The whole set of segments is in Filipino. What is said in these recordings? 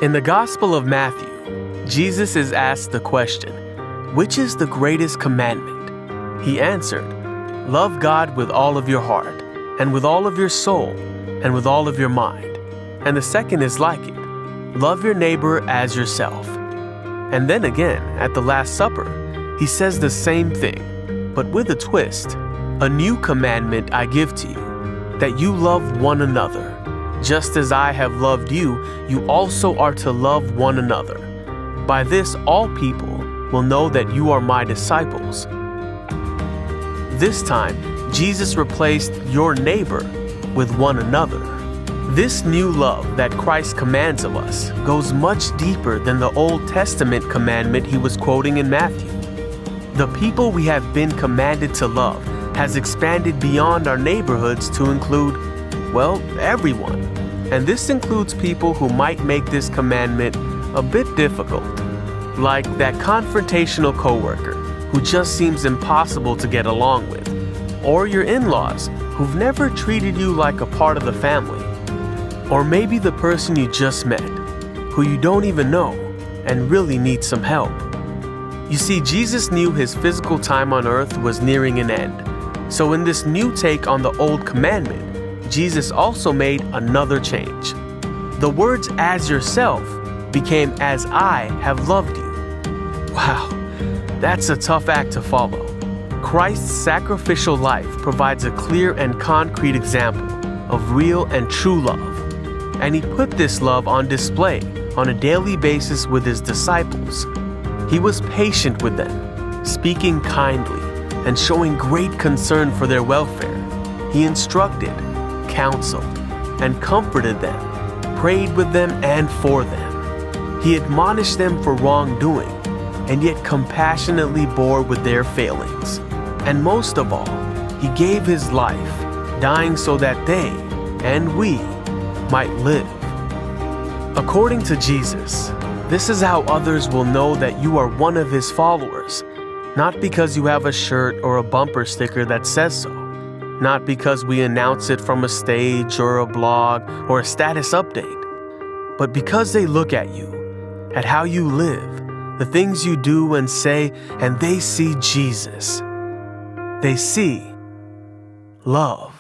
In the Gospel of Matthew, Jesus is asked the question, "Which is the greatest commandment?" He answered, "Love God with all of your heart, and with all of your soul, and with all of your mind. And the second is like it, love your neighbor as yourself." And then again, at the Last Supper, he says the same thing, but with a twist. "A new commandment I give to you, that you love one another. Just as I have loved you, you also are to love one another. By this all people will know that you are my disciples." This time, Jesus replaced your neighbor with one another. This new love that Christ commands of us goes much deeper than the Old Testament commandment he was quoting in Matthew. The people we have been commanded to love has expanded beyond our neighborhoods to include, well, everyone. And this includes people who might make this commandment a bit difficult, like that confrontational coworker who just seems impossible to get along with, or your in-laws who've never treated you like a part of the family, or maybe the person you just met, who you don't even know and really need some help. You see, Jesus knew his physical time on earth was nearing an end. So in this new take on the old commandment, Jesus also made another change. The words "as yourself" became "as I have loved you." Wow, that's a tough act to follow. Christ's sacrificial life provides a clear and concrete example of real and true love. And he put this love on display on a daily basis with his disciples. He was patient with them, speaking kindly and showing great concern for their welfare. He instructed, counseled, and comforted them, prayed with them and for them. He admonished them for wrongdoing, and yet compassionately bore with their failings. And most of all, he gave his life, dying so that they and we might live. According to Jesus, this is how others will know that you are one of his followers, not because you have a shirt or a bumper sticker that says so, not because we announce it from a stage or a blog or a status update, but because they look at you, at how you live, the things you do and say, and they see Jesus. They see love.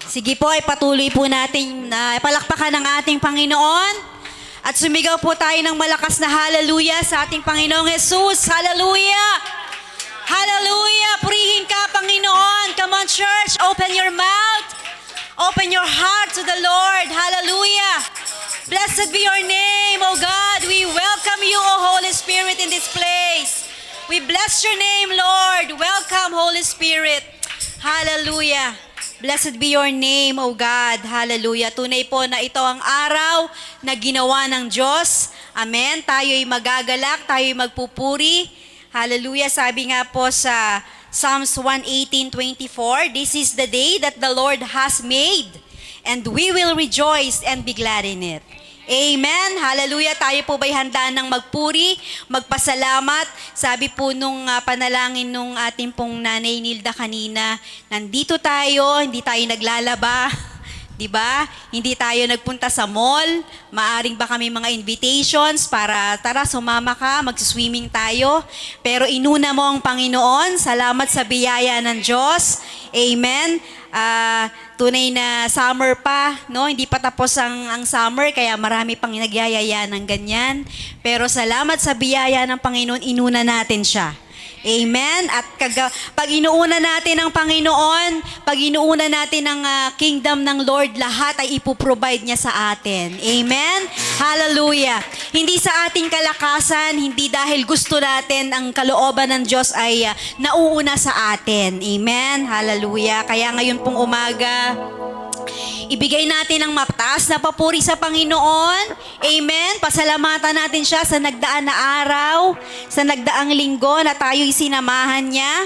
Sige po, ipatuloy po natin na palakpakan ng ating Panginoon at sumigaw po tayo ng malakas na hallelujah sa ating Panginoong Jesus. Hallelujah! Hallelujah! Purihin ka, Panginoon. Come on, church. Open your mouth. Open your heart to the Lord. Hallelujah! Blessed be your name, O God. We welcome you, O Holy Spirit, in this place. We bless your name, Lord. Welcome, Holy Spirit. Hallelujah. Blessed be your name, O God. Hallelujah. Tunay po na ito ang araw na ginawa ng Diyos. Amen. Tayo'y magagalak, tayo'y magpupuri. Hallelujah. Sabi nga po sa Psalms 118:24, "This is the day that the Lord has made, and we will rejoice and be glad in it." Amen. Hallelujah. Tayo po ba'y handa ng magpuri, magpasalamat? Sabi po nung panalangin nung ating pong Nanay Nilda kanina, nandito tayo, hindi tayo naglalaba. 'Di ba? Hindi tayo nagpunta sa mall. Maaring ba kami mga invitations para tara sumama ka, mag-swimming tayo. Pero inuna mo ang Panginoon. Salamat sa biyaya ng Diyos. Amen. Tunay na summer pa, no? Hindi pa tapos ang summer, kaya marami pang nagyayaya ng ganyan. Pero salamat sa biyaya ng Panginoon, inuna natin siya. Amen. At pag inuuna natin ang Panginoon, pag inuuna natin ang kingdom ng Lord, lahat ay ipoprovide niya sa atin. Amen. Hallelujah. Hindi sa ating kalakasan, hindi dahil gusto natin, ang kalooban ng Diyos ay nauuna sa atin. Amen. Hallelujah. Kaya ngayon pong umaga, ibigay natin ang mataas na papuri sa Panginoon. Amen. Pasalamatan natin siya sa nagdaan na araw, sa nagdaang linggo na tayo'y sinamahan niya.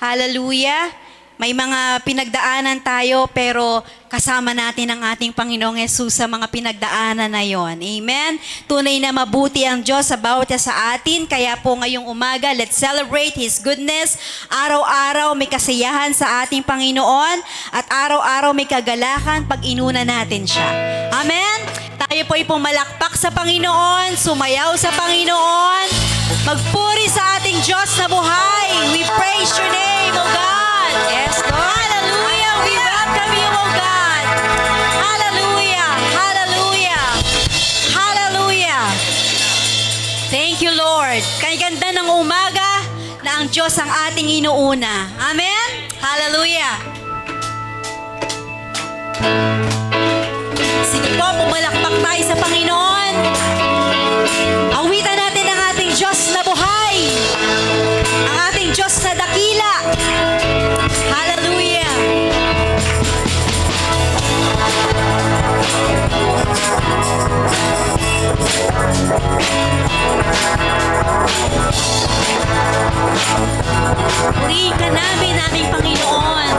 Hallelujah. May mga pinagdaanan tayo, pero kasama natin ang ating Panginoong Yesus sa mga pinagdaanan na yon. Amen. Tunay na mabuti ang Diyos sa bawat isa sa atin. Kaya po ngayong umaga, let's celebrate His goodness. Araw-araw may kasiyahan sa ating Panginoon, at araw-araw may kagalakan pag inuna natin siya. Amen. Tayo po ay pumalakpak sa Panginoon, sumayaw sa Panginoon, magpuri sa ating Diyos na buhay. We praise your name, O God. Yes, Lord. Hallelujah. We welcome you, O God. Hallelujah. Hallelujah. Hallelujah. Thank you, Lord. Kay ganda ng umaga na ang Diyos ang ating inuuna. Amen. Hallelujah. Sige po, pumalakpak tayo sa Panginoon. Awitan natin ang ating Diyos na buhay. Ang ating Diyos na dakila. Hallelujah. Purihin ka namin, aming Panginoon.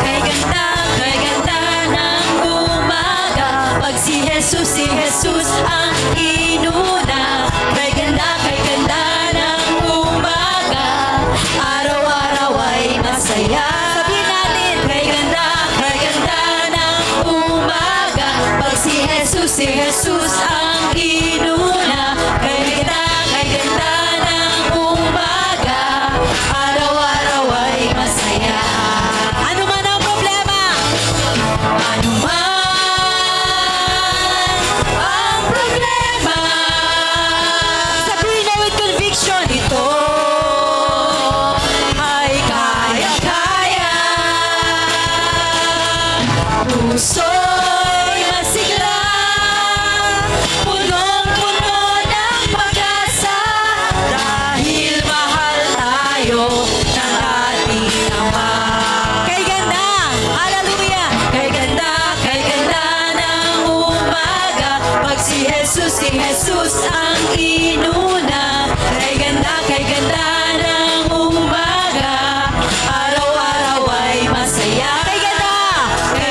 Kay ganda ng umaga, pag si Jesus ang inuna. Kay ganda ng umaga, araw-araw ay masaya. Sabihin natin, kay ganda ng umaga, pag si Jesus ang inuna. Kay ganda ng umaga, araw-araw ay masaya. Ano man ang problema, ano man ang problema, sabihin na with conviction, ito ay kaya-kaya. Puso'y masigla, punong-puno ng pag-asa, dahil mahal tayo ng ating Ama. Kay ganda, hallelujah. Kay ganda ng umaga, pag si Jesus ang inuna. Kay ganda ng umaga, araw-araw ay masaya. Kay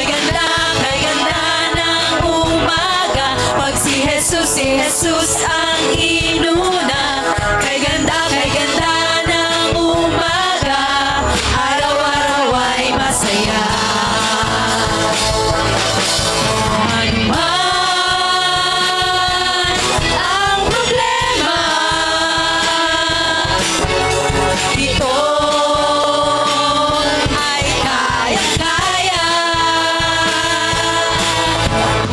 ganda ng umaga, pag si Jesus ang inuna. Kay ganda ng umaga, araw-araw ay masaya. Ano man ang problema, ito ay kaya-kaya.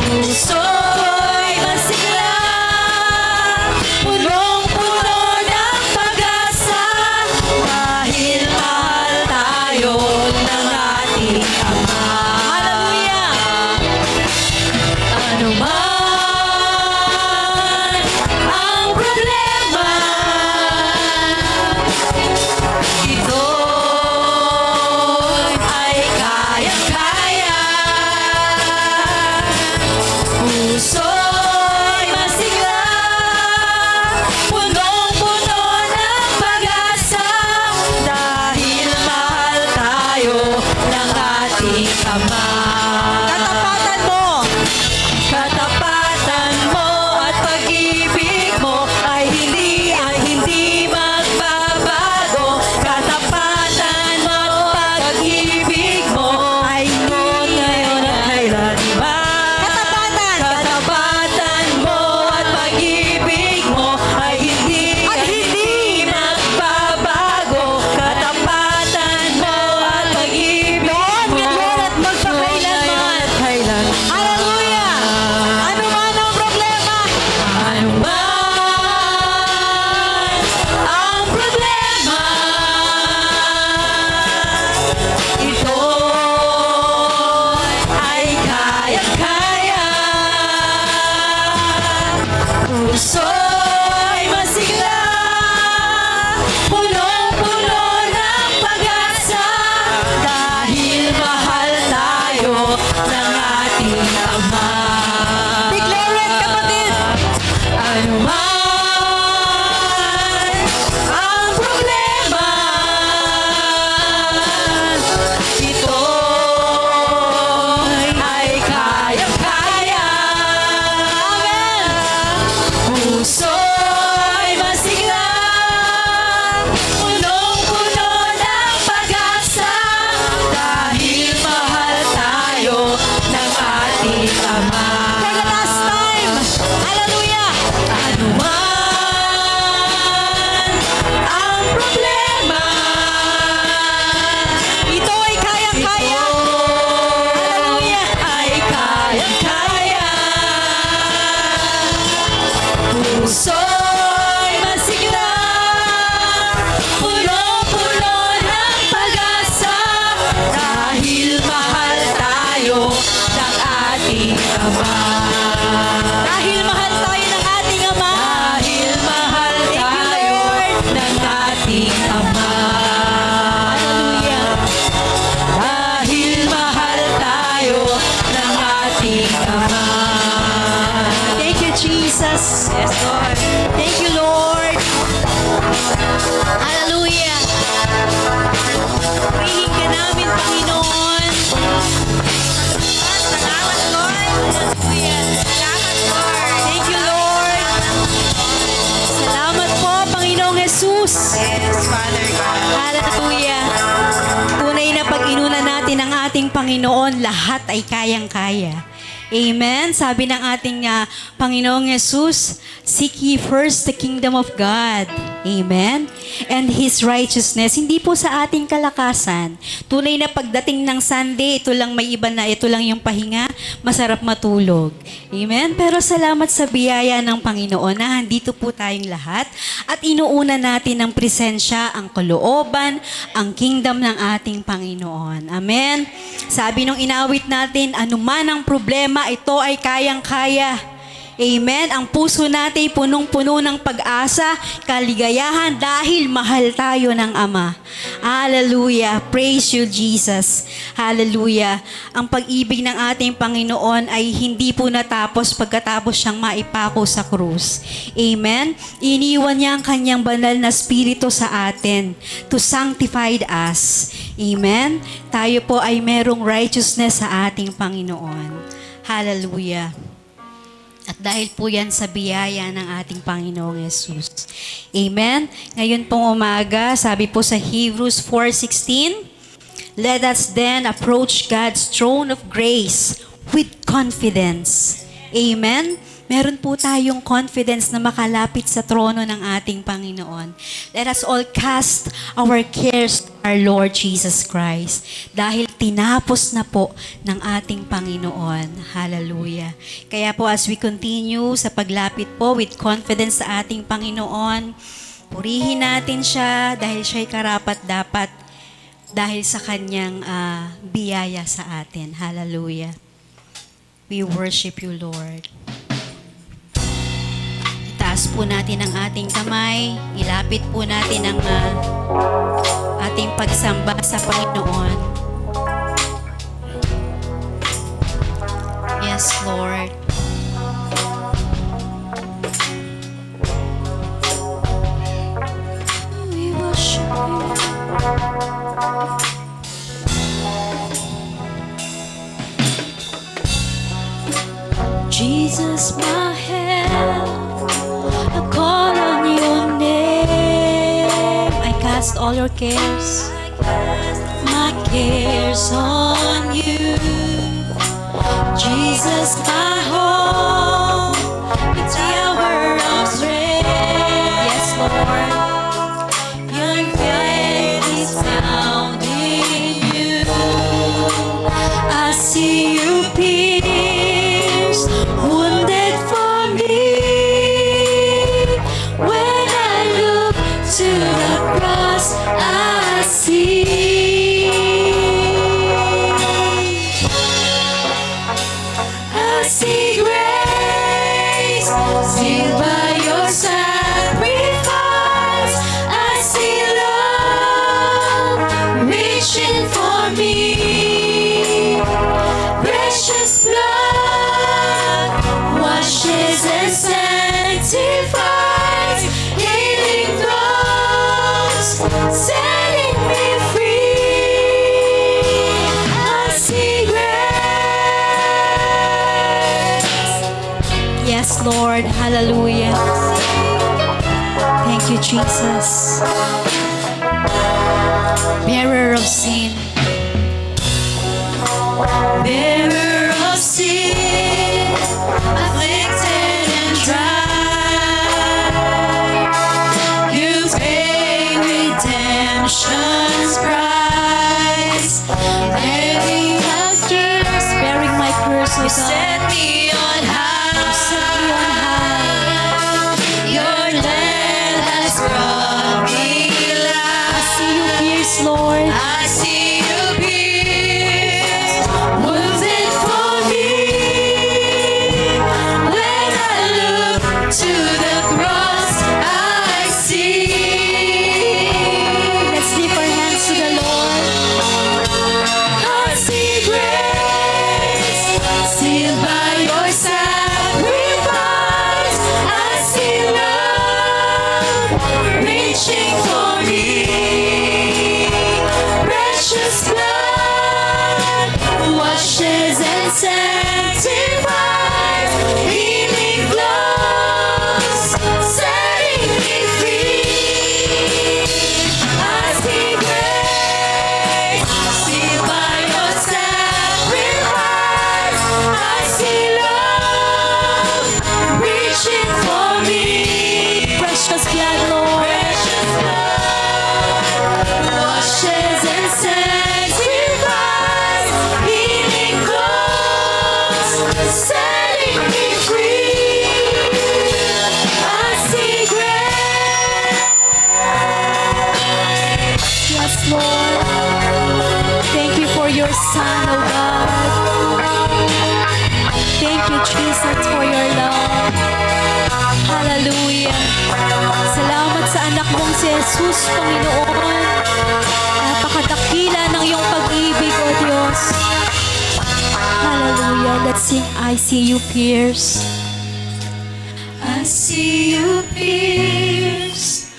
Puso'y masigla, punong-puno ng pag-asa, dahil mahal tayo ng ating Ama. Hallelujah. Ano man ang problema, ito ay Thank you, Jesus. Yes, Lord. Thank you, Lord. Hallelujah. Purihin ka namin, Panginoon. Salamat, Lord. Hallelujah. Salamat, Lord. Thank you, Lord. Salamat po, Panginoong Jesus. Yes, Father God. Hallelujah. Tunay na pag-inunan natin ang ating Panginoon, lahat ay kayang-kaya. Amen. Sabi ng ating Panginoong Jesus, seek ye first the kingdom of God. Amen. And His righteousness. Hindi po sa ating kalakasan. Tunay na pagdating ng Sunday, ito lang may iba na, ito lang yung pahinga, masarap matulog. Amen. Pero salamat sa biyaya ng Panginoon na andito po tayong lahat at inuuna natin ang presensya, ang kalooban, ang kingdom ng ating Panginoon. Amen. Sabi nung inawit natin, anuman ang problema, ito ay kayang-kaya. Amen. Ang puso natin punong-puno ng pag-asa, kaligayahan dahil mahal tayo ng Ama. Hallelujah. Praise you, Jesus. Hallelujah. Ang pag-ibig ng ating Panginoon ay hindi po natapos pagkatapos siyang maipako sa krus. Amen. Iniwan niya ang kanyang banal na spirito sa atin to sanctify us. Amen. Tayo po ay merong righteousness sa ating Panginoon. Hallelujah. At dahil po yan sa biyaya ng ating Panginoong Jesus. Amen. Ngayon pong umaga, sabi po sa Hebrews 4:16, let us then approach God's throne of grace with confidence. Amen. Meron po tayong confidence na makalapit sa trono ng ating Panginoon. Let us all cast our cares to our Lord Jesus Christ. Dahil tinapos na po ng ating Panginoon. Hallelujah. Kaya po as we continue sa paglapit po with confidence sa ating Panginoon, purihin natin siya dahil siya'y karapat-dapat dahil sa kanyang biyaya sa atin. Hallelujah. We worship you, Lord. Itaas po natin ang ating kamay. Ilapit po natin ang ating pagsamba sa Panginoon. Yes, Lord. We worship you. Jesus, my help, I call on your name. I cast all your cares, my cares on you. Jesus, my home, the tower of strength. Yes, Lord, your faith is found in you. I see you pierced, wounded for me. When I look to the cross, I see. I see grace, sealed by your sacrifice. I see love reaching for me. Precious blood washes and sanctifies. Healing flows, setting me free. I see grace. Yes, Lord. Hallelujah. Thank you, Jesus. Bearer of sin. Bearer of sin, afflicted and tried. You pay redemption's price. Bearing my curse, bearing my curse, you set me on high. You set me on high. Your land has brought me life. I see you pierced, Lord. I see you pierced, wounded Jesus, for your love. Hallelujah. Salamat sa anak mong si Jesus, Panginoon. Napakadakila ng iyong pag-ibig, O Diyos. Hallelujah. Let's sing, I see you pierced. I see you pierced,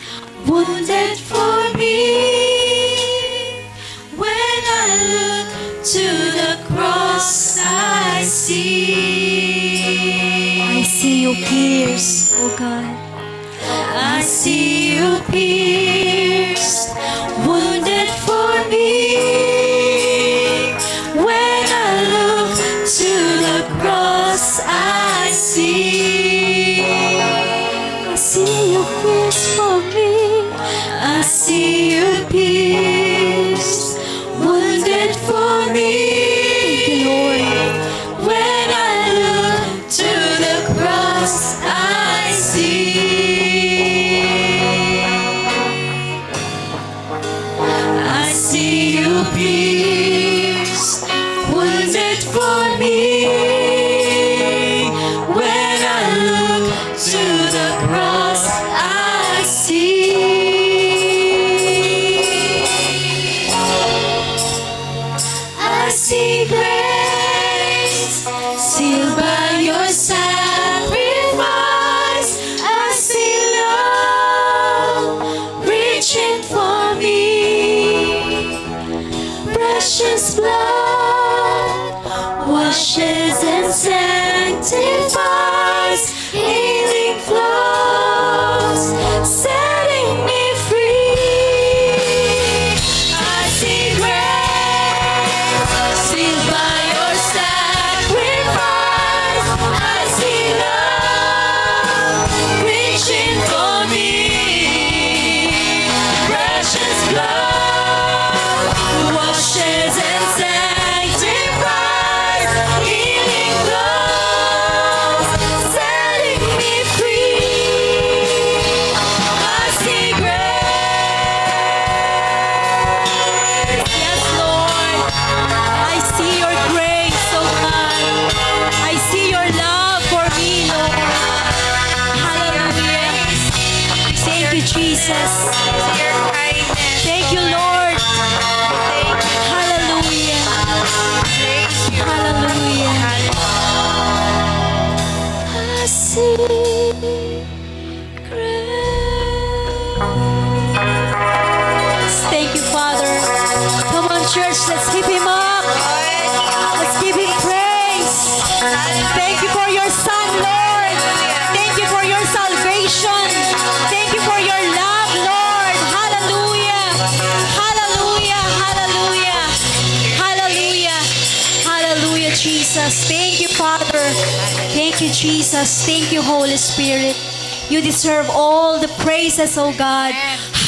wounded for me. When I look to the cross, I see you pierced, oh God. I see you pierced, wounded for me. When I look to the cross, I see you pierced for me. I see you pierced, wounded for me. Thank you, Lord. When I look to the cross, I see you pierced, wounded for me. When I look to the cross, I see grace, sealed by your sacrifice. I see love reaching for me. Precious blood washes and sanctifies. Healing flows, setting me free. I see grace, sealed by your sacrifice. I see love reaching for me. Precious blood washes and sanctifies. Healing flows, setting me free. I see grace. Yes, Lord. I see your grace, oh God. I see your love for me, Lord. Hallelujah. Thank you, Jesus. Thank you, Lord. Hallelujah. Hallelujah. I see grace. Thank you, Father. Come on, church, let's keep him up. Let's give him praise. Thank you for your son, Lord. Thank you for your salvation. Thank you for your love, Lord. Hallelujah. Hallelujah. Hallelujah. Hallelujah. Hallelujah, Jesus. Thank you, Father. Thank you, Jesus. Thank you, Holy Spirit. You deserve all the praises, oh God.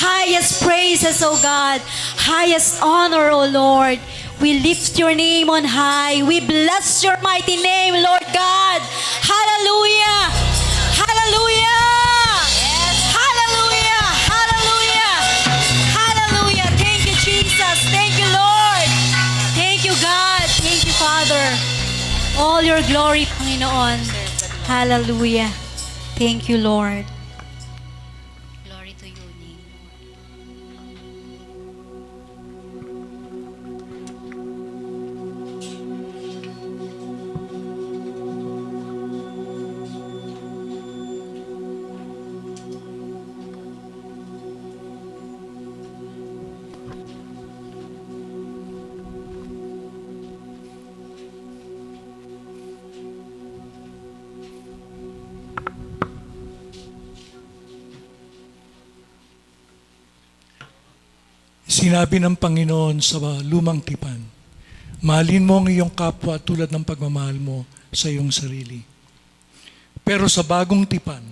Highest praises, oh God. Highest honor, oh Lord. We lift your name on high. We bless your mighty name, Lord God. Hallelujah. Hallelujah. Hallelujah. Hallelujah. Hallelujah. Thank you, Jesus. Thank you, Lord. Thank you, God. Thank you, Father. All your glory, Panginoon. Hallelujah. Thank you, Lord. Glory to your name. Sinabi ng Panginoon sa lumang tipan, mahalin mo ang iyong kapwa tulad ng pagmamahal mo sa iyong sarili. Pero sa bagong tipan,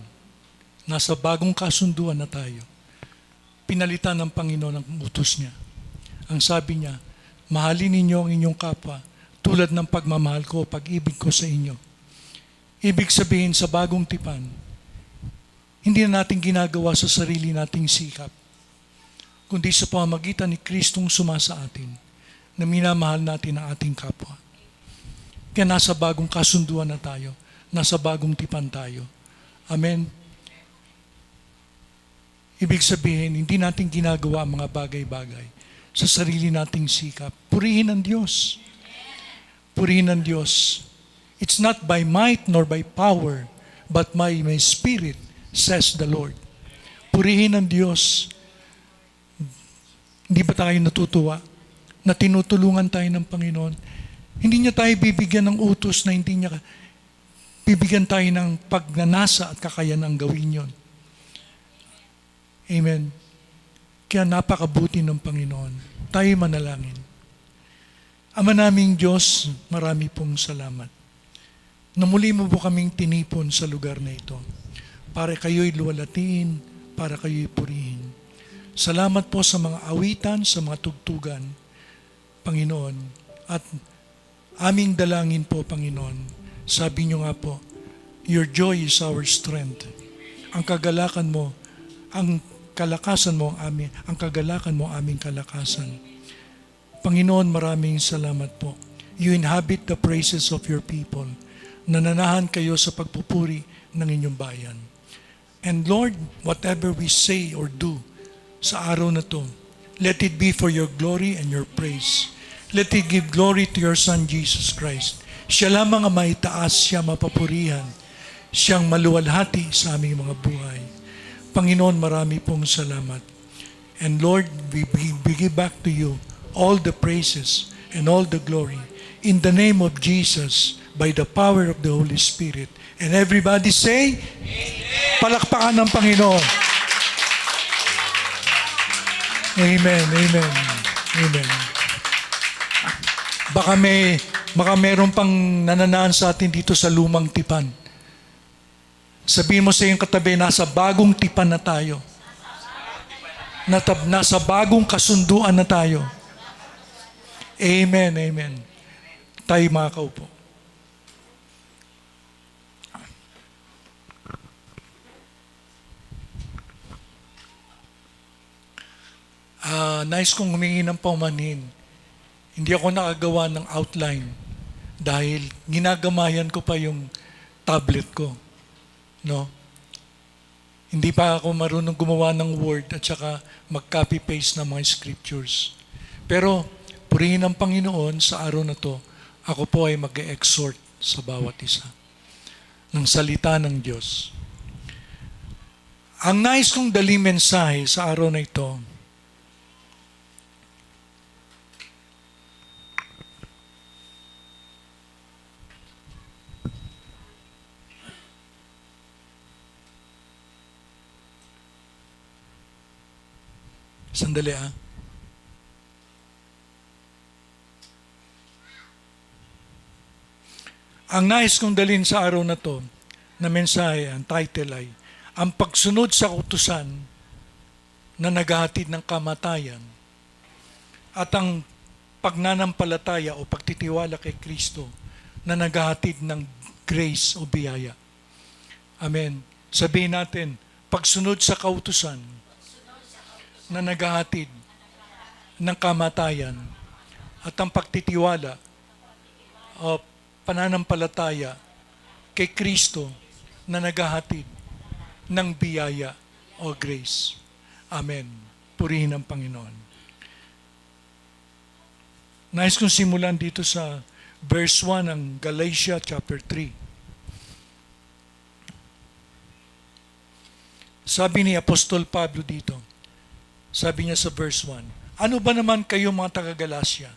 nasa bagong kasunduan na tayo, pinalitan ng Panginoon ang utos niya. Ang sabi niya, mahalin ninyo ang inyong kapwa tulad ng pagmamahal ko, pag-ibig ko sa inyo. Ibig sabihin sa bagong tipan, hindi na natin ginagawa sa sarili nating sikap, kundi sa pamamagitan ni Kristong sumasa atin, na minamahal natin ang ating kapwa. Kaya nasa bagong kasunduan na tayo, nasa bagong tipan tayo. Amen. Ibig sabihin, hindi natin ginagawa ang mga bagay-bagay sa sarili nating sikap. Purihin ang Diyos. Purihin ang Diyos. It's not by might nor by power, but by my spirit, says the Lord. Purihin ang Diyos. Hindi ba tayo natutuwa na tinutulungan tayo ng Panginoon? Hindi niya tayo bibigyan ng utos na hindi niya bibigyan tayo ng pagnanasa at kakayanang gawin yon. Amen. Kaya napakabuti ng Panginoon. Tayo manalangin. Ama naming Diyos, marami pong salamat na muli mo po kaming tinipon sa lugar na ito para kayo'y luwalatiin, para kayo'y purihin. Salamat po sa mga awitan, sa mga tugtugan, Panginoon. At aming dalangin po, Panginoon, sabi niyo nga po, your joy is our strength. Ang kagalakan mo, ang kalakasan mo ang kagalakan mo aming kalakasan. Panginoon, maraming salamat po. You inhabit the praises of your people. Nananahan kayo sa pagpupuri ng inyong bayan. And Lord, whatever we say or do sa araw na to, let it be for your glory and your praise. Let it give glory to your Son, Jesus Christ. Siya lamang ang maitaas, siya mapapurihan, siyang maluwalhati sa aming mga buhay. Panginoon, marami pong salamat. And Lord, we give back to you all the praises and all the glory in the name of Jesus by the power of the Holy Spirit. And everybody say, Amen. Palakpakan ng Panginoon. Amen, amen, amen. Baka meron pang nananaan sa atin dito sa lumang tipan. Sabihin mo sa iyong katabi, nasa bagong tipan na tayo. Nasa bagong kasunduan na tayo. Amen, amen. Tayo makakaupo. Nais kong humingi ng paumanhin. Hindi ako nakagawa ng outline dahil ginagamayan ko pa yung tablet ko. No? Hindi pa ako marunong gumawa ng Word at saka mag-copy-paste ng mga scriptures. Pero purihin ang Panginoon sa araw na to, ako po ay mag-exhort sa bawat isa ng salita ng Diyos. Ang nais kong daling mensahe sa araw na ito, sandali Ang nais kong dalhin sa araw na to, na mensahe, ang title ay, ang pagsunod sa kautusan na naghahatid ng kamatayan at ang pagnanampalataya o pagtitiwala kay Kristo na naghahatid ng grace o biyaya. Amen. Sabihin natin, pagsunod sa kautusan na naghahatid ng kamatayan at ang pagtitiwala o pananampalataya kay Kristo na naghahatid ng biyaya o grace. Amen. Purihin ang Panginoon. Nais kong simulan dito sa verse 1 ng Galatia chapter 3. Sabi ni Apostol Pablo dito, sabi niya sa verse 1, ano ba naman kayo mga taga-Galacia?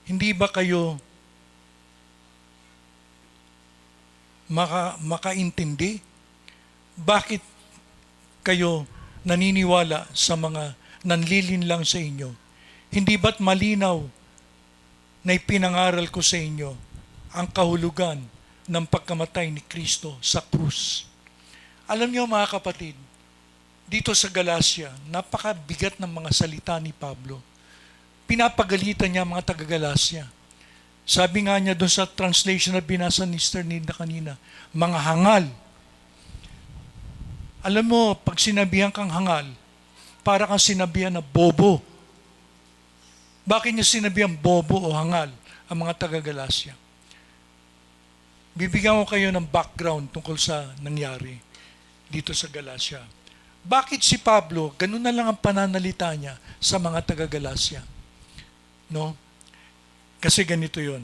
Hindi ba kayo makaintindi? Bakit kayo naniniwala sa mga nanlilinlang sa inyo? Hindi ba't malinaw na ipinangaral ko sa inyo ang kahulugan ng pagkamatay ni Kristo sa krus? Alam niyo mga kapatid, dito sa Galacia, napakabigat ng mga salita ni Pablo. Pinapagalitan niya mga taga-Galacia. Sabi nga niya doon sa translation na binasa ni Sister Nilda kanina, mga hangal. Alam mo, pag sinabihan kang hangal, para kang sinabihan na bobo. Bakit niya sinabihan bobo o hangal ang mga taga-Galacia? Bibigyan ko kayo ng background tungkol sa nangyari dito sa Galacia. Bakit si Pablo, ganun na lang ang pananalita niya sa mga taga-Galacia? No? Kasi ganito yon.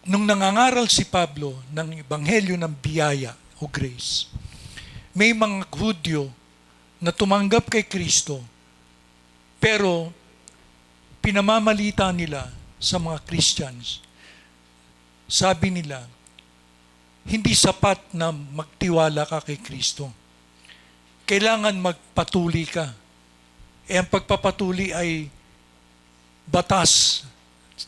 Nung nangangaral si Pablo ng ebanghelyo ng biyaya o grace, may mga Hudyo na tumanggap kay Kristo, pero pinamamalita nila sa mga Christians. Sabi nila, hindi sapat na magtiwala ka kay Kristo. Kailangan magpatuli ka. Ang pagpapatuli ay batas,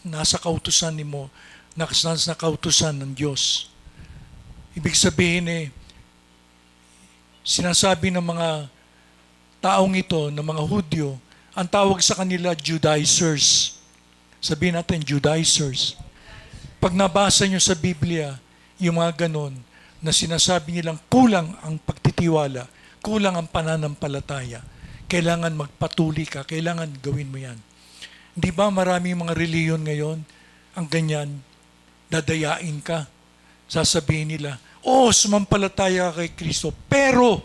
nasa kautusan mo, nasa kautusan ng Diyos. Ibig sabihin sinasabi ng mga taong ito, ng mga Hudyo, ang tawag sa kanila Judaizers. Sabihin natin, Judaizers. Pag nabasa nyo sa Biblia, yung mga ganon, na sinasabi nilang kulang ang pagtitiwala, kulang ang pananampalataya, kailangan magpatuli ka, kailangan gawin mo yan. Di ba maraming mga reliyon ngayon, ang ganyan, dadayain ka. Sasabihin nila, sumampalataya ka kay Kristo, pero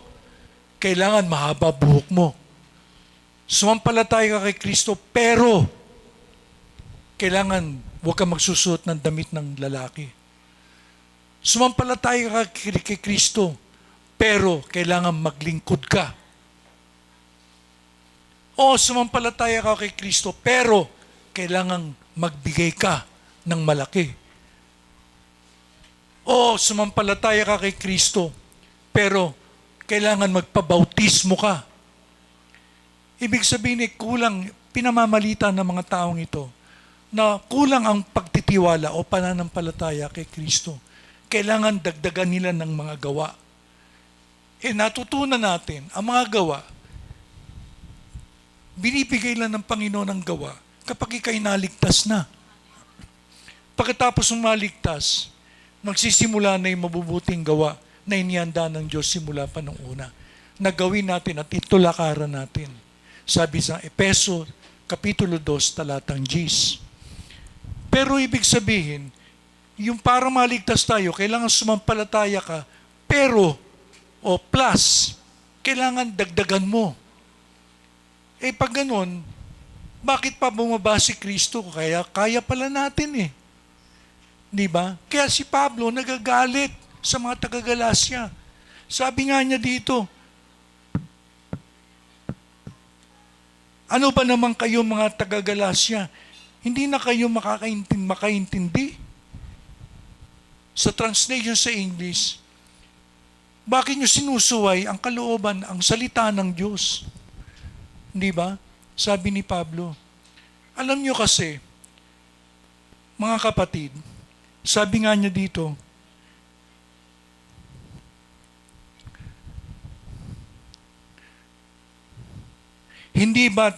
kailangan mahaba buhok mo. Sumampalataya ka kay Kristo, pero kailangan huwag ka magsusuot ng damit ng lalaki. Sumampalataya ka kay Kristo, pero kailangan maglingkod ka. Sumampalataya ka kay Kristo, pero kailangan magbigay ka ng malaki. Sumampalataya ka kay Kristo, pero kailangan magpabautismo ka. Ibig sabihin kulang, pinamamalita ng mga taong ito, na kulang ang pagtitiwala o pananampalataya kay Kristo. Kailangan dagdagan nila ng mga gawa. Natutunan natin, ang mga gawa, binibigay lang ng Panginoon ang gawa kapag ikay naligtas na. Pagkatapos ng maligtas, magsisimula na yung mabubuting gawa na inihanda ng Diyos simula pa nung una. Nagawin natin at itulakaran natin. Sabi sa Efeso, Kapitulo 2, talatang 10. Pero ibig sabihin, yung para maligtas tayo, kailangan sumampalataya ka, pero, plus, kailangan dagdagan mo. Pag ganun, bakit pa bumaba si Kristo? Kaya pala natin Di ba? Kaya si Pablo nagagalit sa mga taga-Galacia. Sabi nga niya dito, ano ba naman kayo mga taga-Galacia? Hindi na kayo makaintindi. Sa translation sa English, bakit nyo sinusuway ang kalooban, ang salita ng Diyos? Di ba? Sabi ni Pablo. Alam nyo kasi, mga kapatid, sabi nga niya dito, hindi ba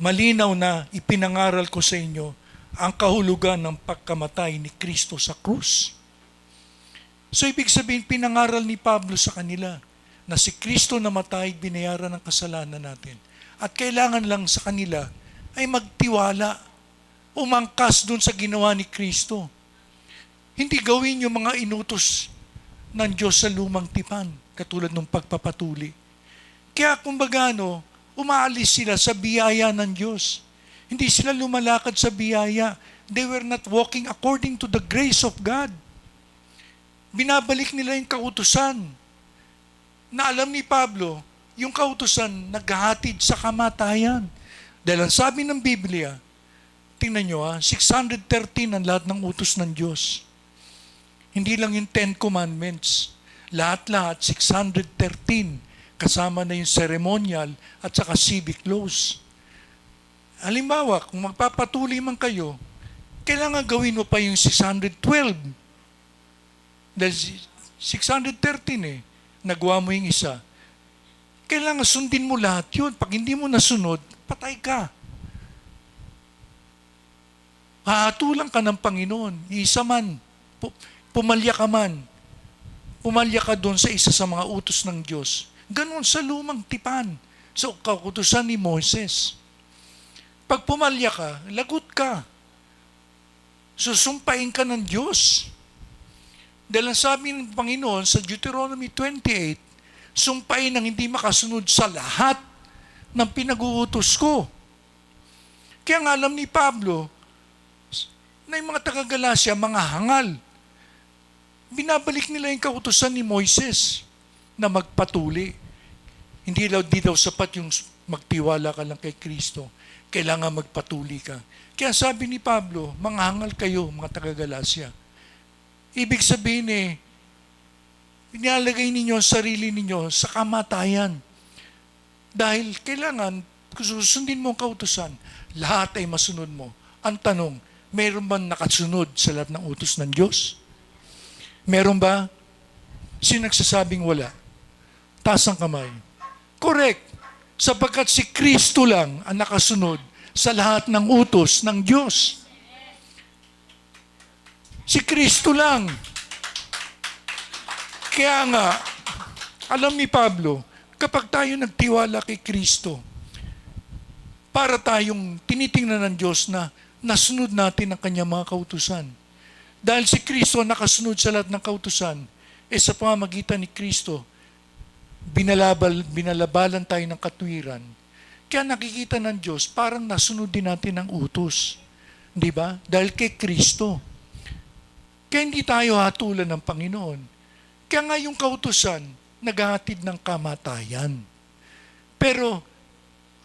malinaw na ipinangaral ko sa inyo ang kahulugan ng pagkamatay ni Kristo sa krus? So ibig sabihin, pinangaral ni Pablo sa kanila na si Kristo namatay, binayaran ng kasalanan natin. At kailangan lang sa kanila ay magtiwala, umangkas dun sa ginawa ni Kristo. Hindi gawin yung mga inutos ng Diyos sa lumang tipan, katulad ng pagpapatuli. Kaya kumbaga, umaalis sila sa biyaya ng Diyos. Hindi sila lumalakad sa biyaya. They were not walking according to the grace of God. Binabalik nila yung kautusan. Na alam ni Pablo, yung kautusan naghahatid sa kamatayan. Dahil ang sabi ng Biblia, tingnan nyo 613 ang lahat ng utos ng Diyos. Hindi lang yung 10 Commandments. Lahat-lahat, 613. Kasama na yung ceremonial at saka civic laws. Halimbawa, kung magpapatuloy man kayo, kailangan gawin mo pa yung 612. Dahil 613 nagawa mo yung isa. Kailangan sundin mo lahat yun. Pag hindi mo nasunod, patay ka. Hahatulan ka ng Panginoon. Isa man, pumalya ka man. Pumalya ka doon sa isa sa mga utos ng Diyos. Ganon sa lumang tipan. So, kautusan ni Moses. Pag pumalya ka, lagot ka. Susumpain ka ng Diyos. Dahil ang sabi ng Panginoon sa Deuteronomy 28, sumpain ang hindi makasunod sa lahat ng pinag-uutos ko. Kaya nga alam ni Pablo na yung mga taga-Galacia, mga hangal, binabalik nila yung kautusan ni Moises na magpatuli. Di daw sapat yung magtiwala ka lang kay Kristo. Kailangan magpatuli ka. Kaya sabi ni Pablo, mga hangal kayo, mga taga-Galacia. Ibig sabihin inilalagay ninyo ang sarili ninyo sa kamatayan. Dahil kailangan, kung susundin mo ang kautusan, lahat ay masunod mo. Ang tanong, mayroon ba nakasunod sa lahat ng utos ng Diyos? Meron ba? Sino nagsasabing wala? Taas ang kamay. Correct. Sapagkat si Kristo lang ang nakasunod sa lahat ng utos ng Diyos. Si Kristo lang. Kaya nga, alam ni Pablo, kapag tayo nagtiwala kay Kristo, para tayong tinitingnan ng Diyos na nasunod natin ang kanyang mga kautusan. Dahil si Kristo nakasunod sa lahat ng kautusan, sa pamamagitan ni Kristo, binalabalan tayo ng katwiran. Kaya nakikita ng Diyos, parang nasunod din natin ang utos. Di ba? Dahil kay Kristo. Kaya hindi tayo hatulan ng Panginoon. Kaya nga yung kautusan, naghahatid ng kamatayan. Pero,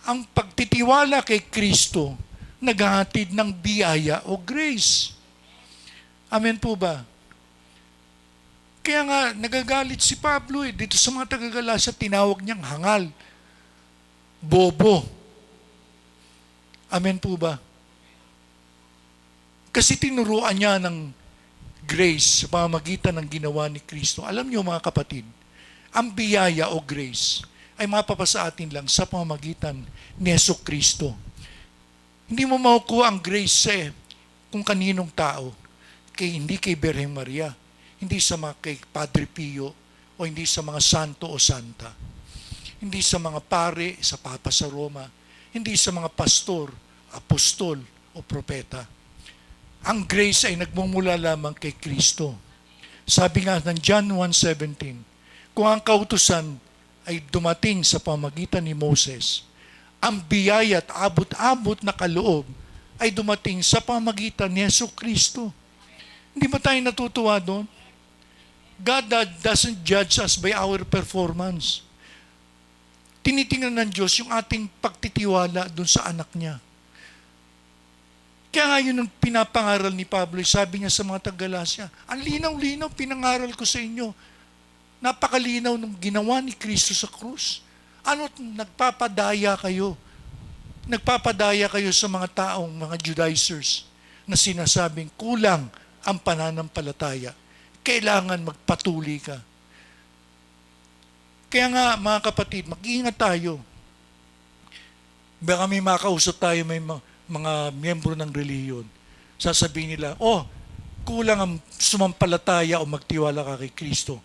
ang pagtitiwala kay Kristo, naghahatid ng biyaya o grace. Amen po ba? Kaya nga, nagagalit si Pablo dito sa mga taga-Galacia, tinawag niyang hangal. Bobo. Amen po ba? Kasi tinuruan niya ng grace sa pamamagitan ng ginawa ni Kristo. Alam niyo mga kapatid, ang biyaya o grace ay mapapasa atin lang sa pamamagitan ni Yesu Kristo. Hindi mo makukuha ang grace kung kaninong tao. Hindi kay Birheng Maria, hindi sa mga kay Padre Pio, o hindi sa mga santo o santa. Hindi sa mga pare, sa Papa sa Roma, hindi sa mga pastor, apostol, o propeta. Ang grace ay nagmumula lamang kay Kristo. Sabi nga ng John 1:17, kung ang kautusan ay dumating sa pamagitan ni Moses, ang biyaya at abot-abot na kaloob ay dumating sa pamagitan ni Yesu Kristo. Hindi ba tayo natutuwa doon? God doesn't judge us by our performance. Tinitingnan ng Diyos yung ating pagtitiwala doon sa anak niya. Kaya nga yun ang pinapangaral ni Pablo, sabi niya sa mga taga-Galacia, ang linaw-linaw pinangaral ko sa inyo. Napakalinaw ng ginawa ni Kristo sa krus. Ano, nagpapadaya kayo? Nagpapadaya kayo sa mga taong, mga Judaizers, na sinasabing kulang ang pananampalataya. Kailangan magpatuli ka. Kaya nga, mga kapatid, mag-iingat tayo. Baka may makausap tayo, may mga miyembro ng reliyon. Sasabihin nila, kulang ang sumampalataya o magtiwala ka kay Kristo.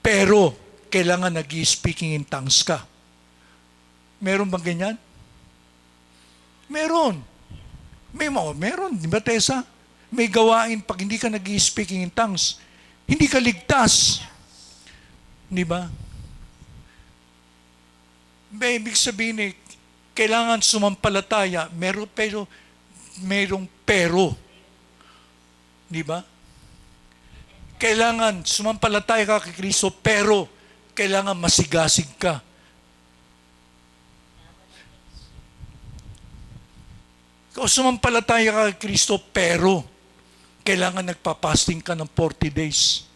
Pero, kailangan nag-i-speaking in tongues ka. Meron bang ganyan? Meron. Meron, di ba Tessa? May gawain pag hindi ka nag-i-speaking in tongues, hindi ka ligtas. Di ba? Ibig sabihin kailangan sumampalataya, merong pero. Di ba? Kailangan sumampalataya ka kay Kristo, pero kailangan masigasig ka. O sumampalataya ka kay Kristo, pero kailangan nagpapasting ka ng 40 days.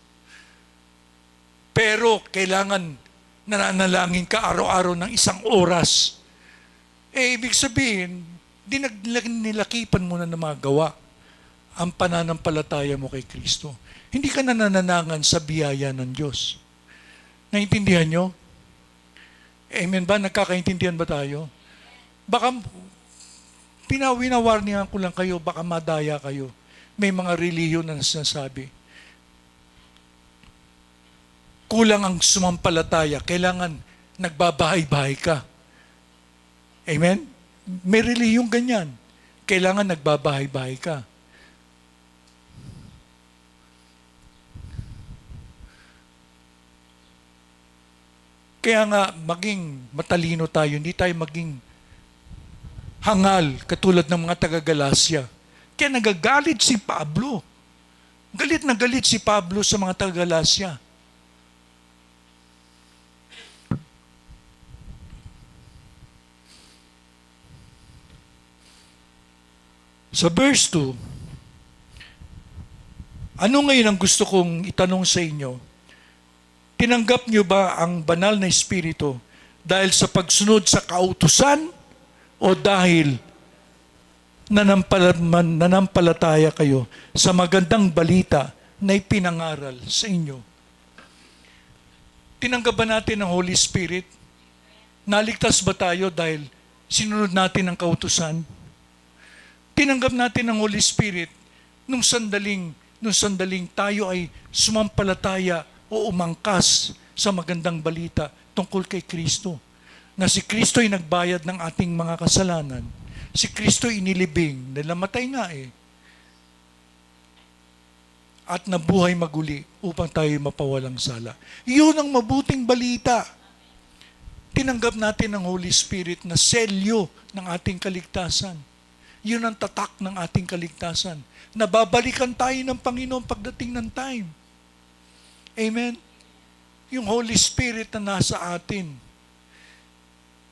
Pero kailangan nananalangin ka araw-araw ng 1 oras. Ibig sabihin, nilakipan mo na ng mga gawa ang pananampalataya mo kay Kristo. Hindi ka nanananangan sa biyaya ng Diyos. Naintindihan nyo? Amen ba? Nagkakaintindihan ba tayo? Baka winawarningan ko lang kayo, baka madaya kayo. May mga relihiyon na sinasabi, kulang ang sumampalataya, kailangan nagbabahay-bahay ka. Amen? May relihiyong ganyan. Kailangan nagbabahay-bahay ka. Kaya nga, maging matalino tayo, hindi tayo maging hangal katulad ng mga taga-Galasya. Kaya nagagalit si Pablo. Galit na galit si Pablo sa mga taga-Galasya. Sa verse 2, ano ngayon ang gusto kong itanong sa inyo? Tinanggap niyo ba ang banal na Espiritu dahil sa pagsunod sa kautusan o dahil nanampalataya kayo sa magandang balita na ipinangaral sa inyo? Tinanggap ba natin ang Holy Spirit? Naligtas ba tayo dahil sinunod natin ang kautusan? Tinanggap natin ang Holy Spirit nung sandaling tayo ay sumampalataya o umangkas sa magandang balita tungkol kay Kristo. Na si Kristo ay nagbayad ng ating mga kasalanan. Si Kristo inilibing, namatay nga at nabuhay maguli upang tayo mapawalang sala. Yun ang mabuting balita. Tinanggap natin ang Holy Spirit na selyo ng ating kaligtasan. Yun ang tatak ng ating kaligtasan. Nababalikan tayo ng Panginoon pagdating ng time. Amen? Yung Holy Spirit na nasa atin.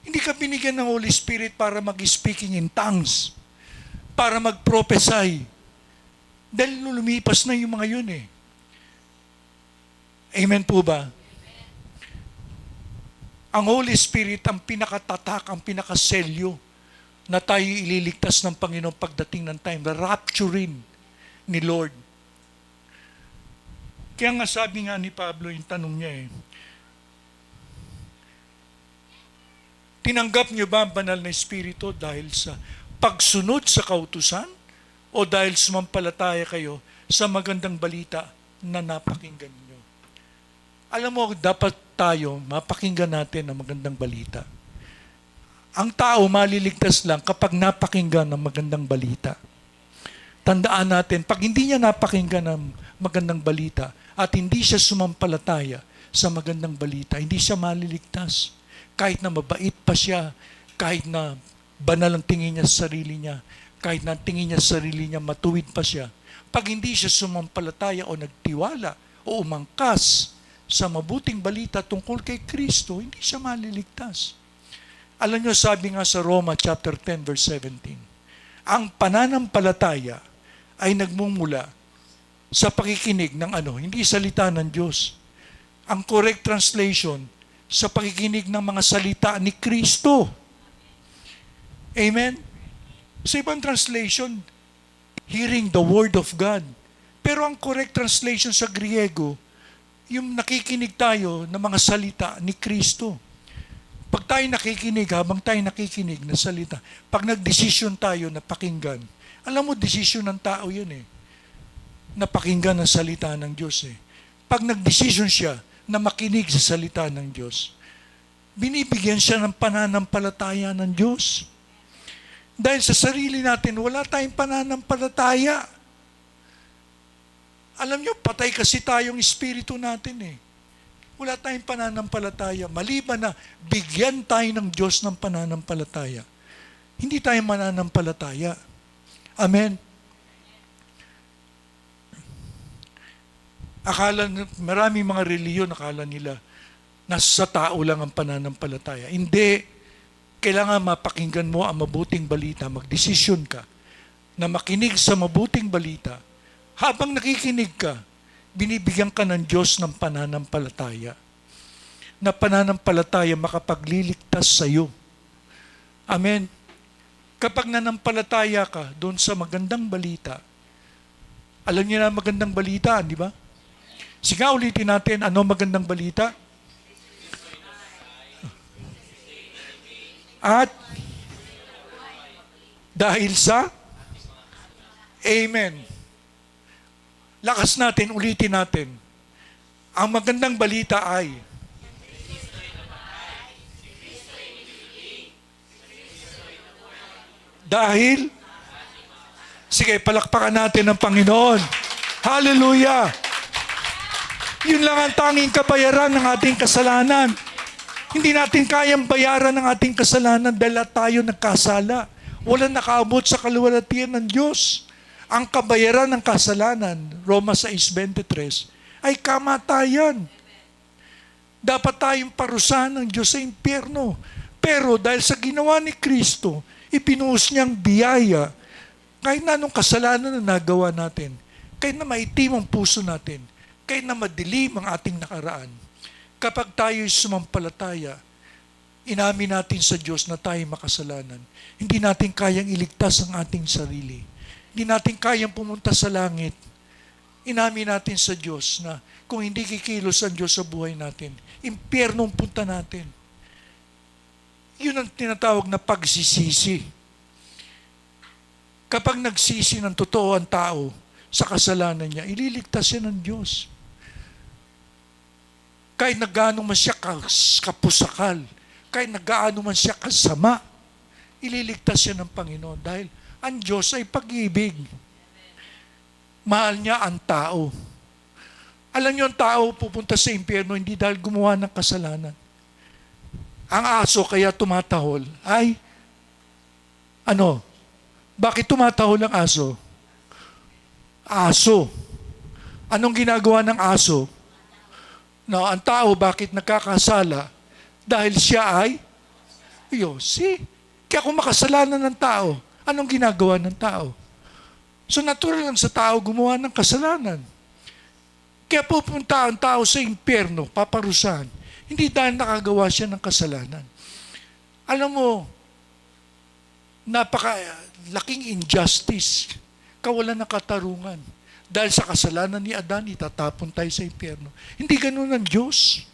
Hindi ka binigyan ng Holy Spirit para mag-speaking in tongues, para mag-prophesy. Dahil lumipas na yung mga yun eh. Amen po ba? Ang Holy Spirit ang pinakatatak, ang pinakaselyo na tayo ililigtas ng Panginoon pagdating ng time, the rapturing ni Lord. Kaya nga sabi nga ni Pablo, yung tanong niya tinanggap niyo ba ang banal na Espiritu dahil sa pagsunod sa kautusan o dahil sumampalataya kayo sa magandang balita na napakinggan niyo? Alam mo, dapat tayo mapakinggan natin ang magandang balita. Ang tao maliligtas lang kapag napakinggan ng magandang balita. Tandaan natin, pag hindi niya napakinggan ng magandang balita at hindi siya sumampalataya sa magandang balita, hindi siya maliligtas. Kahit na mabait pa siya, kahit na banal ang tingin niya sa sarili niya, kahit na tingin niya sa sarili niya, matuwid pa siya. Pag hindi siya sumampalataya o nagtiwala o umangkas sa mabuting balita tungkol kay Kristo, hindi siya maliligtas. Alam niyo, sabi nga sa Roma chapter 10 verse 17, ang pananampalataya ay nagmumula sa pakikinig ng hindi salita ng Diyos. Ang correct translation, sa pakikinig ng mga salita ni Kristo. Amen? Sa ibang translation, hearing the word of God. Pero ang correct translation sa Griego, yung nakikinig tayo ng mga salita ni Kristo. Pag tayo nakikinig, habang tayo nakikinig na salita, pag nagdesisyon tayo na pakinggan, alam mo, desisyon ng tao yun na pakinggan ang salita ng Diyos Pag nagdesisyon siya na makinig sa salita ng Diyos, binibigyan siya ng pananampalataya ng Diyos. Dahil sa sarili natin, wala tayong pananampalataya. Alam niyo, patay kasi tayong espiritu natin Wala tayong pananampalataya. Maliban na bigyan tayo ng Diyos ng pananampalataya, hindi tayo mananampalataya. Amen? Maraming mga reliyon, akala nila, nasa tao lang ang pananampalataya. Hindi. Kailangan mapakinggan mo ang mabuting balita. Magdesisyon ka na makinig sa mabuting balita. Habang nakikinig ka, binibigyan ka ng Diyos ng pananampalataya. Na pananampalataya makapagliligtas sa iyo. Amen. Kapag nanampalataya ka doon sa magandang balita, alam niyo na magandang balita, di ba? Sige, ulitin natin, ano magandang balita? At dahil sa Amen. Lakas natin, ulitin natin. Ang magandang balita ay dahil, sige, palakpakan natin ang Panginoon. Hallelujah! Yun lang ang tanging kabayaran ng ating kasalanan. Hindi natin kayang bayaran ng ating kasalanan dahil tayo nagkasala. Walang nakaabot sa kaluwalhatian ng Diyos. Ang kabayaran ng kasalanan, Roma 6:23, ay kamatayan. Dapat tayong parusahan ng Diyos sa impyerno. Pero dahil sa ginawa ni Kristo, ipinuhos niyang biyaya, kahit na anong kasalanan na nagawa natin, kahit na maitim ang puso natin, kahit na madilim ang ating nakaraan, kapag tayo'y sumampalataya, inamin natin sa Diyos na tayo makasalanan. Hindi natin kayang iligtas ang ating sarili. Hindi natin kayang pumunta sa langit. Inamin natin sa Diyos na kung hindi kikilos ang Diyos sa buhay natin, impyerno ang punta natin. Yun ang tinatawag na pagsisisi. Kapag nagsisi ng totoo ang tao sa kasalanan niya, ililigtas siya ng Diyos. Kahit na gaano man siya kapusakal, kahit na gaano man siya kasama, ililigtas siya ng Panginoon dahil ang Diyos ay pag-ibig. Mahal niya ang tao. Alam niyo, ang tao pupunta sa impyerno hindi dahil gumawa ng kasalanan. Ang aso kaya tumatahol ay, bakit tumatahol ang aso? Aso. Anong ginagawa ng aso? No, ang tao bakit nagkakasala? Dahil siya ay yosi. Kaya kung makasalanan ng tao, anong ginagawa ng tao? So natural lang sa tao gumawa ng kasalanan. Kaya pupunta ang tao sa impyerno, paparusahan. Hindi dahil nakagawa siya ng kasalanan. Alam mo, napakalaking injustice, kawalan ng katarungan. Dahil sa kasalanan ni Adan, itatapon tayo sa impyerno. Hindi ganun ang Diyos.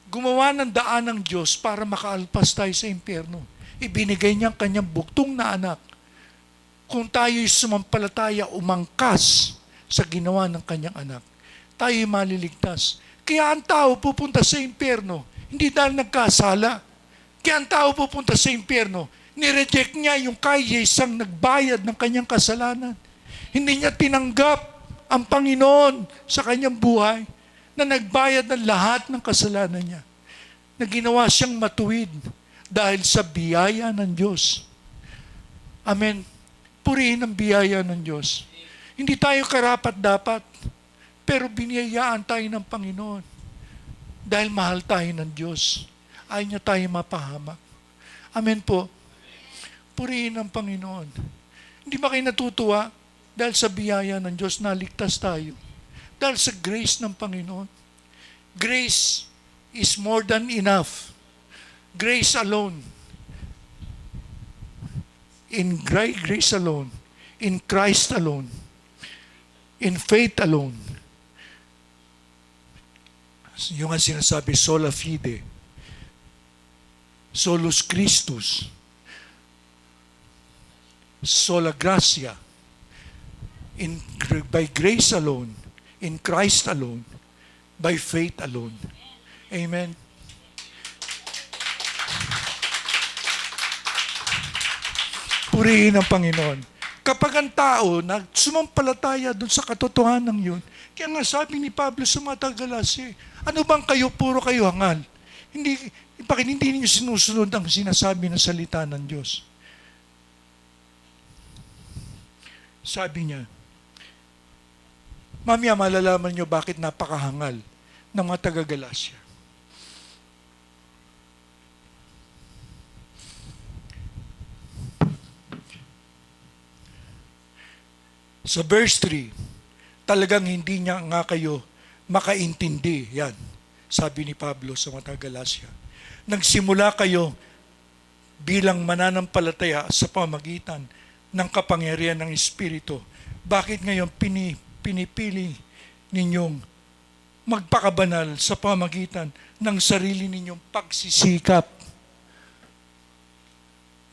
Gumawa ng daan ng Diyos para makaalpas tayo sa impyerno. Ibinigay niya ang kanyang buktong na anak. Kung tayo'y sumampalataya, umangkas sa ginawa ng kanyang anak, tayo'y maliligtas. Kaya ang tao pupunta sa impyerno, hindi dahil nagkasala. Kaya ang tao pupunta sa impyerno, nireject niya yung kay isang nagbayad ng kanyang kasalanan. Hindi niya tinanggap ang Panginoon sa kanyang buhay na nagbayad ng lahat ng kasalanan niya. Na ginawa siyang matuwid dahil sa biyaya ng Diyos. Amen. Purihin ang biyaya ng Diyos. Hindi tayo karapat-dapat, pero biniyayaan tayo ng Panginoon. Dahil mahal tayo ng Diyos. Ayaw niya tayo mapahamak. Amen po. Purihin ang Panginoon. Hindi ba kayo natutuwa? Dahil sa biyaya ng Diyos, naligtas tayo. Dahil sa grace ng Panginoon. Grace is more than enough. Grace alone. In grace alone. In Christ alone. In faith alone. Yung nga sinasabi, sola fide. Solus Christus. Sola gratia. By grace alone, in Christ alone, by faith alone. Amen. Purihin ang Panginoon. Kapag ang tao sumampalataya doon sa katotohanan yun, kaya nga sabi ni Pablo sa mga taga-Galacia, ano bang kayo, puro kayo hangal? Bakit hindi ninyo sinusunod ang sinasabi ng salita ng Diyos? Sabi niya, mamaya malalaman nyo bakit napakahangal ng mga taga-Galacia. Sa verse 3, talagang hindi niya nga kayo makaintindi. Yan, sabi ni Pablo sa mga taga-Galacia. Nagsimula kayo bilang mananampalataya sa pamagitan ng kapangyarihan ng Espiritu. Bakit ngayon pinipili ninyong magpakabanal sa pamagitan ng sarili ninyong pagsisikap?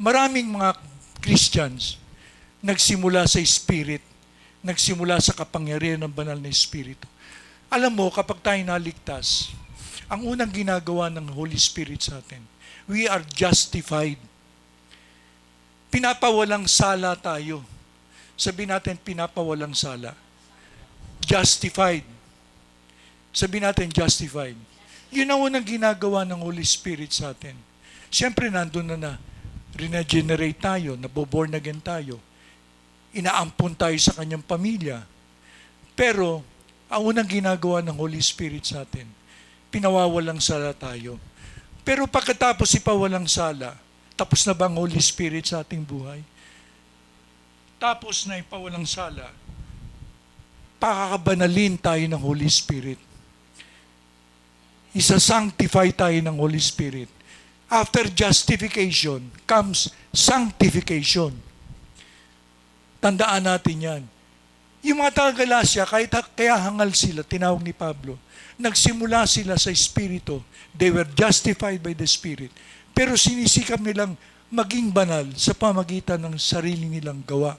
Maraming mga Christians nagsimula sa Spirit, nagsimula sa kapangyarihan ng banal na Espiritu. Alam mo, kapag tayo naligtas, ang unang ginagawa ng Holy Spirit sa atin, we are justified. Pinapawalang sala tayo. Sabihin natin, pinapawalang sala. Justified. Sabihin natin, justified. Yun ang unang ginagawa ng Holy Spirit sa atin. Siyempre, nandun na regenerate tayo, naboborn again tayo. Inaampon tayo sa kanyang pamilya. Pero, ang unang ginagawa ng Holy Spirit sa atin, pinawawalang sala tayo. Pero pagkatapos ipawalang sala, tapos na ba ang Holy Spirit sa ating buhay? Tapos na ipawalang sala, pakakabanalin tayo ng Holy Spirit. Isa-sanctify tayo ng Holy Spirit. After justification comes sanctification. Tandaan natin yan. Yung mga taga-Galasya, kaya hangal sila, tinawag ni Pablo, nagsimula sila sa Espiritu. They were justified by the Spirit. Pero sinisikap nilang maging banal sa pamagitan ng sarili nilang gawa,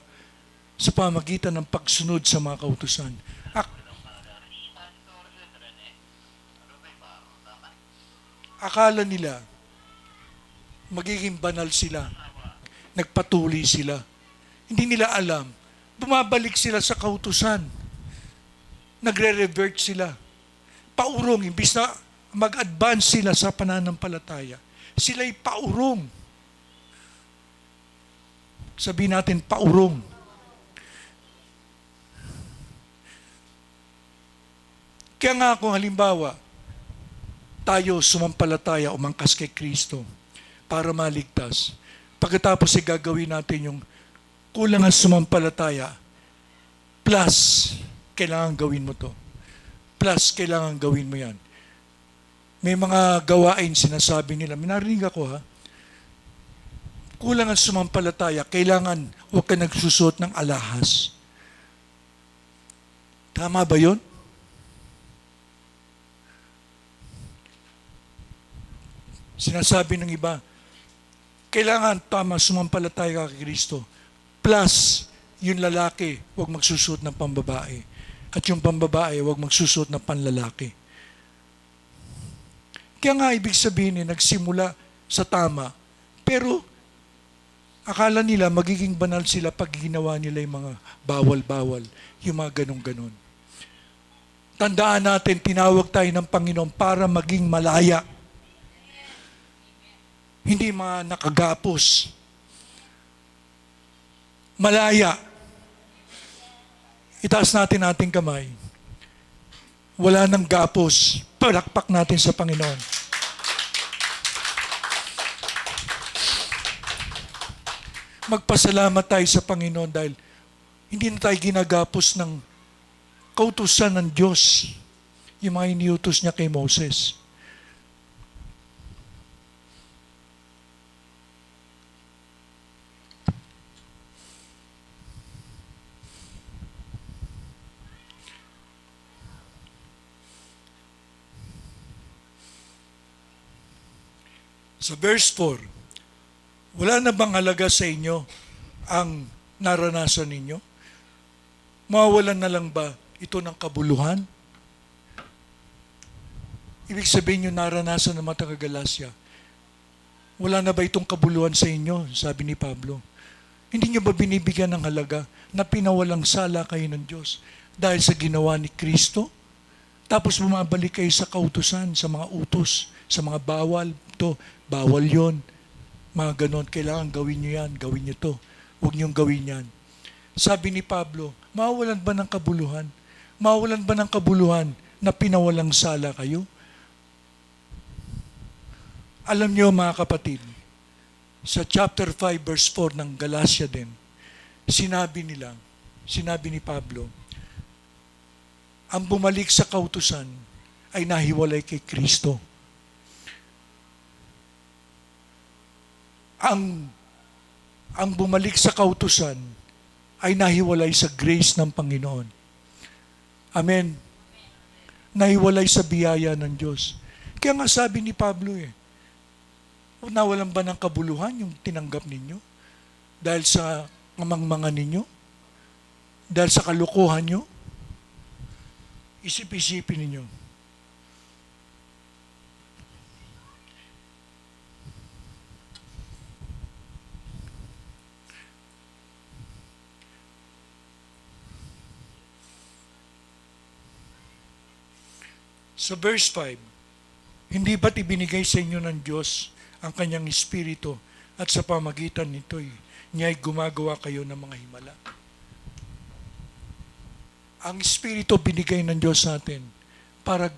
sa pamagitan ng pagsunod sa mga kautusan. Akala nila, magiging banal sila. Nagpatuloy sila. Hindi nila alam. Bumabalik sila sa kautusan. Nagre-revert sila. Paurong, imbis na mag-advance sila sa pananampalataya. Sila'y paurong. Sabihin natin, paurong. Kaya nga kung halimbawa, tayo sumampalataya, umangkas kay Kristo para maligtas. Pagkatapos ay gagawin natin yung kulangan sumampalataya, plus, kailangan gawin mo to. Plus, kailangan gawin mo yan. May mga gawain sinasabi nila, minarinig ako ha, kulangan sumampalataya, kailangan huwag ka nagsusot ng alahas. Tama ba yun? Sinasabi ng iba, kailangan tama sumampalataya ka kay Kristo. Plus, yung lalaki, huwag magsusuot ng pambabae. At yung pambabae, huwag magsusuot ng panlalaki. Kaya nga, ibig sabihin, nagsimula sa tama. Pero, akala nila, magiging banal sila pag ginawa nila yung mga bawal-bawal. Yung mga ganun-ganon. Tandaan natin, tinawag tayo ng Panginoon para maging malaya. Hindi mga nakagapos. Malaya. Itaas natin ating kamay. Wala nang gapos. Palakpak natin sa Panginoon. Magpasalamat tayo sa Panginoon dahil hindi na tayo ginagapos ng kautusan ng Diyos. Yung mga iniutos niya kay Moses. Sa verse 4, wala na bang halaga sa inyo ang naranasan ninyo? Mawawalan na lang ba ito ng kabuluhan? Ibig sabihin yung naranasan ng mga taga-Galasya, wala na ba itong kabuluhan sa inyo? Sabi ni Pablo. Hindi nyo ba binibigyan ng halaga na pinawalang sala kayo ng Diyos dahil sa ginawa ni Kristo? Tapos bumabalik kayo sa kautusan, sa mga utos, sa mga bawal. Ito, bawal yon. Mga ganon, kailangan gawin nyo yan, gawin nyo to. Huwag nyo gawin yan. Sabi ni Pablo, mawawalan ba ng kabuluhan? Mawawalan ba ng kabuluhan na pinawalang sala kayo? Alam nyo mga kapatid, sa chapter 5 verse 4 ng Galatia din, sinabi ni Pablo, ang bumalik sa kautusan ay nahiwalay kay Kristo. Ang bumalik sa kautusan ay nahiwalay sa grace ng Panginoon. Amen. Nahiwalay sa biyaya ng Diyos. Kaya nga sabi ni Pablo nawalan ba ng kabuluhan yung tinanggap ninyo? Dahil sa kamangmangan ninyo? Dahil sa kalukuhan nyo? Isip-isipin ninyo. Sa verse 5, Hindi ba't ibinigay sa inyo ng Diyos ang kanyang Espiritu at sa pamagitan nito'y niya'y gumagawa kayo ng mga himala? Ang Espiritu binigay ng Diyos sa atin para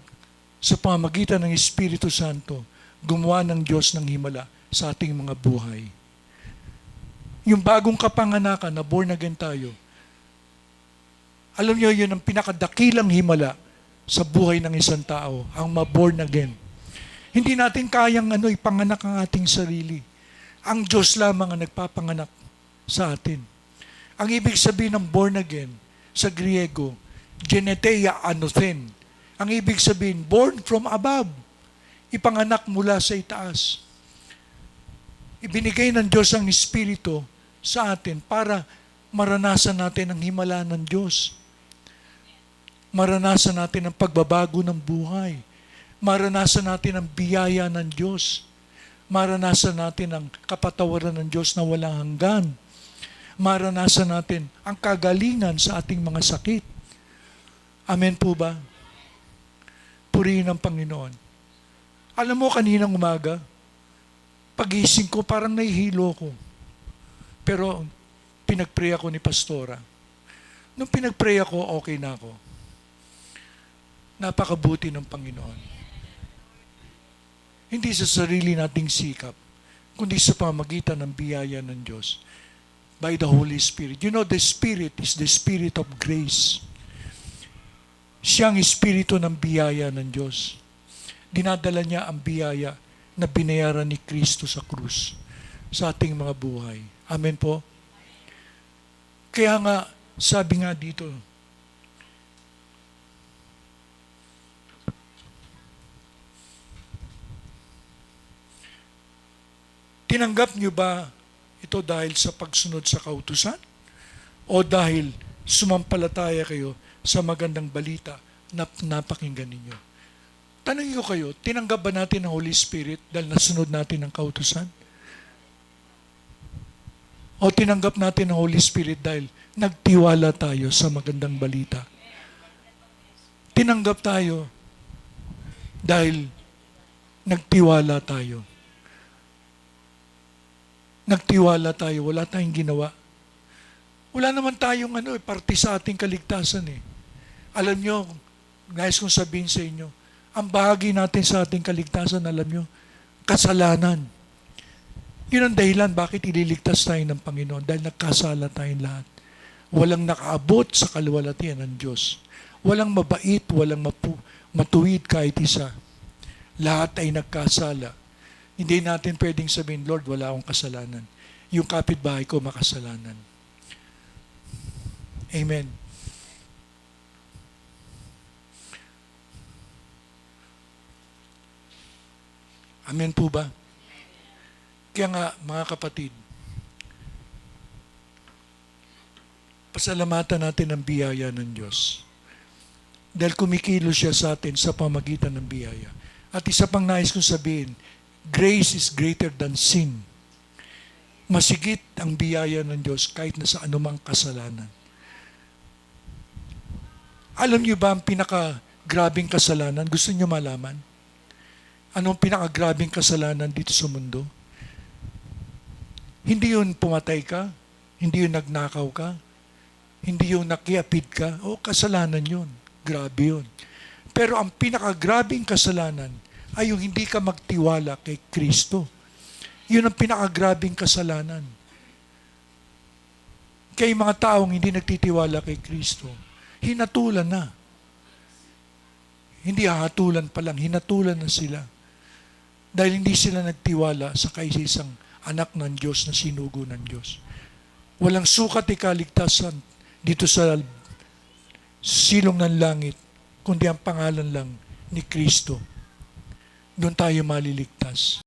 sa pamagitan ng Espiritu Santo, gumawa ng Diyos ng himala sa ating mga buhay. Yung bagong kapanganakan na born again tayo, alam niyo yun ang pinakadakilang himala sa buhay ng isang tao, ang ma-born again. Hindi natin kayang ipanganak ang ating sarili. Ang Diyos lamang ang nagpapanganak sa atin. Ang ibig sabihin ng born again, sa Griego, geneteia anothen. Ang ibig sabihin, born from above. Ipanganak mula sa itaas. Ibinigay ng Diyos ang Espiritu sa atin para maranasan natin ang himala ng Diyos. Maranasan natin ang pagbabago ng buhay. Maranasan natin ang biyaya ng Diyos. Maranasan natin ang kapatawaran ng Diyos na walang hanggan. Maranasan natin ang kagalingan sa ating mga sakit. Amen po ba? Purihin ang Panginoon. Alam mo, kaninang umaga, pagising ko, parang nahihilo ko. Pero pinag-pray ako ni Pastora. Nung pinag-pray ako, okay na ako. Napakabuti ng Panginoon. Hindi sa sarili nating sikap, kundi sa pamagitan ng biyaya ng Diyos. By the Holy Spirit. You know, the Spirit is the Spirit of grace. Siyang Espiritu ng biyaya ng Diyos. Dinadala niya ang biyaya na binayaran ni Kristo sa krus sa ating mga buhay. Amen po? Kaya nga, sabi nga dito, tinanggap niyo ba ito dahil sa pagsunod sa kautusan? O dahil sumampalataya kayo sa magandang balita na napakinggan ninyo? Tanungin ko kayo, tinanggap ba natin ang Holy Spirit dahil nasunod natin ang kautusan? O tinanggap natin ang Holy Spirit dahil nagtiwala tayo sa magandang balita? Tinanggap tayo dahil nagtiwala tayo. Nagtiwala tayo, wala tayong ginawa. Wala naman tayong parte sa ating kaligtasan eh. Alam nyo, nais kong sabihin sa inyo, ang bahagi natin sa ating kaligtasan, alam nyo, kasalanan. Yun ang dahilan bakit ililigtas tayo ng Panginoon, dahil nagkasala tayong lahat. Walang nakaabot sa kaluwalhatian ng Diyos. Walang mabait, walang matuwid kahit isa. Lahat ay nagkasala. Hindi natin pwedeng sabihin, Lord, wala akong kasalanan. Yung kapitbahay ko makasalanan. Amen. Amen po ba? Kaya nga, mga kapatid, pasalamatan natin ang biyaya ng Diyos. Dahil kumikilos siya sa atin sa pamagitan ng biyaya. At isa pang nais kong sabihin, grace is greater than sin. Masigit ang biyaya ng Diyos kahit na sa anumang kasalanan. Alam niyo ba ang pinakagrabing kasalanan? Gusto niyo malaman? Anong pinakagrabing kasalanan dito sa mundo? Hindi yun pumatay ka, hindi yun nagnakaw ka, hindi yun nakiapid ka, kasalanan yun. Grabe yun. Pero ang pinakagrabing kasalanan ay yung hindi ka magtiwala kay Kristo. Yun ang pinakagrabing kasalanan. Kaya yung mga taong hindi nagtitiwala kay Kristo, hinatulan na. Hindi hahatulan pa lang, hinatulan na sila. Dahil hindi sila nagtiwala sa kaisisang anak ng Diyos na sinugo ng Diyos. Walang sukat ikaligtasan dito sa silong ng langit, kundi ang pangalan lang ni Kristo. Doon tayo maliligtas.